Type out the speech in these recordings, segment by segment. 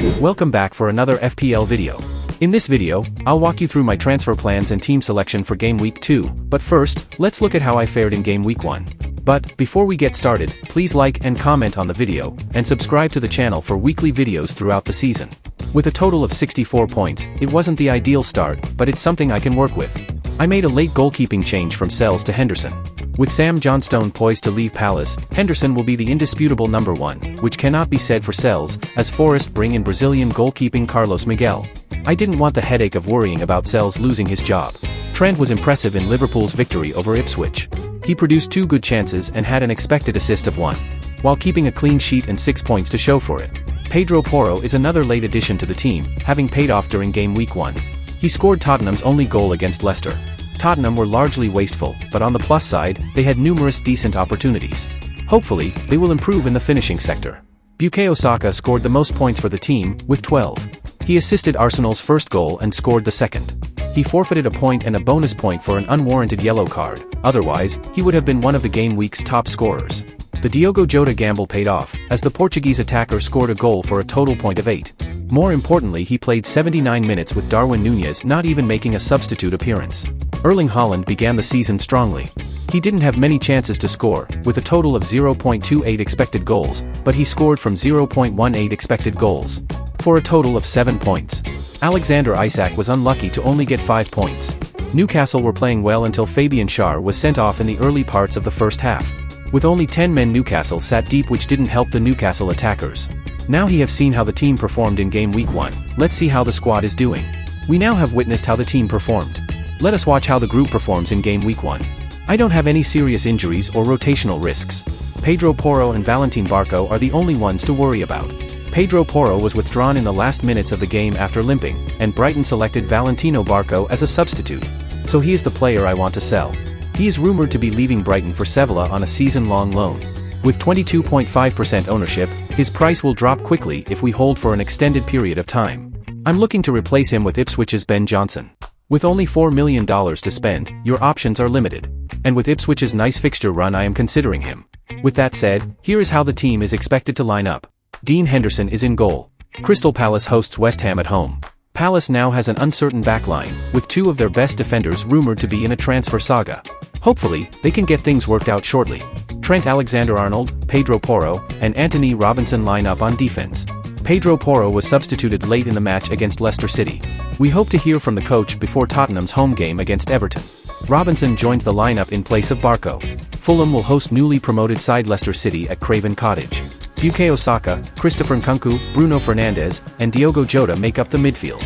Welcome back for another FPL video. In this video, I'll walk you through my transfer plans and team selection for Game Week 2, but first, let's look at how I fared in Game Week 1. But, before we get started, please like and comment on the video, and subscribe to the channel for weekly videos throughout the season. With a total of 64 points, it wasn't the ideal start, but it's something I can work with. I made a late goalkeeping change from Sells to Henderson. With Sam Johnstone poised to leave Palace, Henderson will be the indisputable number one, which cannot be said for Sells, as Forest bring in Brazilian goalkeeping Carlos Miguel. I didn't want the headache of worrying about Sells losing his job. Trent was impressive in Liverpool's victory over Ipswich. He produced 2 good chances and had an expected assist of 1, while keeping a clean sheet and 6 points to show for it. Pedro Porro is another late addition to the team, having paid off during Game Week 1. He scored Tottenham's only goal against Leicester. Tottenham were largely wasteful, but on the plus side, they had numerous decent opportunities. Hopefully, they will improve in the finishing sector. Bukayo Saka scored the most points for the team, with 12. He assisted Arsenal's first goal and scored the second. He forfeited a point and a bonus point for an unwarranted yellow card, otherwise, he would have been one of the game week's top scorers. The Diogo Jota gamble paid off, as the Portuguese attacker scored a goal for a total point of 8. More importantly, he played 79 minutes with Darwin Núñez not even making a substitute appearance. Erling Haaland began the season strongly. He didn't have many chances to score, with a total of 0.28 expected goals, but he scored from 0.18 expected goals, for a total of 7 points. Alexander Isak was unlucky to only get 5 points. Newcastle were playing well until Fabian Schär was sent off in the early parts of the first half. With only 10 men, Newcastle sat deep, which didn't help the Newcastle attackers. Now we have seen how the team performed in Game Week 1, let's see how the squad is doing. We now have witnessed how the team performed. Let us watch how the group performs in Game Week 1. I don't have any serious injuries or rotational risks. Pedro Porro and Valentin Barco are the only ones to worry about. Pedro Porro was withdrawn in the last minutes of the game after limping, and Brighton selected Valentino Barco as a substitute. So he is the player I want to sell. He is rumored to be leaving Brighton for Sevilla on a season-long loan. With 22.5% ownership, his price will drop quickly if we hold for an extended period of time. I'm looking to replace him with Ipswich's Ben Johnson. With only $4 million to spend, your options are limited. And with Ipswich's nice fixture run, I am considering him. With that said, here is how the team is expected to line up. Dean Henderson is in goal. Crystal Palace hosts West Ham at home. Palace now has an uncertain backline, with 2 of their best defenders rumored to be in a transfer saga. Hopefully, they can get things worked out shortly. Trent Alexander-Arnold, Pedro Porro, and Anthony Robinson line up on defense. Pedro Porro was substituted late in the match against Leicester City. We hope to hear from the coach before Tottenham's home game against Everton. Robinson joins the lineup in place of Barco. Fulham will host newly promoted side Leicester City at Craven Cottage. Bukayo Saka, Christopher Nkunku, Bruno Fernandes, and Diogo Jota make up the midfield.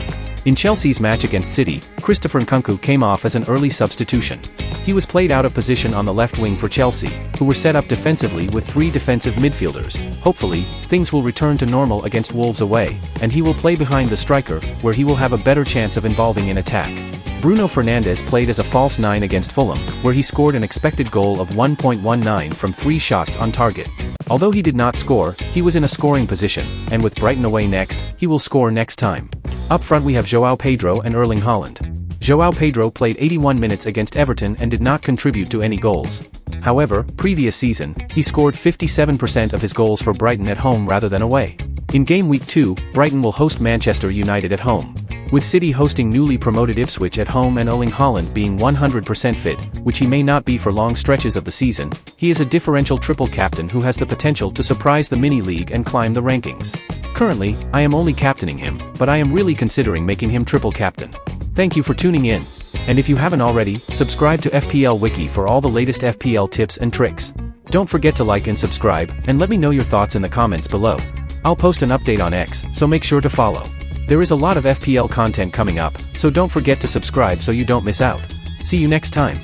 In Chelsea's match against City, Christopher Nkunku came off as an early substitution. He was played out of position on the left wing for Chelsea, who were set up defensively with 3 defensive midfielders. Hopefully, things will return to normal against Wolves away, and he will play behind the striker, where he will have a better chance of involving in attack. Bruno Fernandes played as a false 9 against Fulham, where he scored an expected goal of 1.19 from 3 shots on target. Although he did not score, he was in a scoring position, and with Brighton away next, he will score next time. Up front we have João Pedro and Erling Haaland. João Pedro played 81 minutes against Everton and did not contribute to any goals. However, previous season, he scored 57% of his goals for Brighton at home rather than away. In Game Week 2, Brighton will host Manchester United at home. With City hosting newly promoted Ipswich at home and Erling Haaland being 100% fit, which he may not be for long stretches of the season, he is a differential triple captain who has the potential to surprise the mini-league and climb the rankings. Currently, I am only captaining him, but I am really considering making him triple captain. Thank you for tuning in. And if you haven't already, subscribe to FPL Wiki for all the latest FPL tips and tricks. Don't forget to like and subscribe, and let me know your thoughts in the comments below. I'll post an update on X, so make sure to follow. There is a lot of FPL content coming up, so don't forget to subscribe so you don't miss out. See you next time.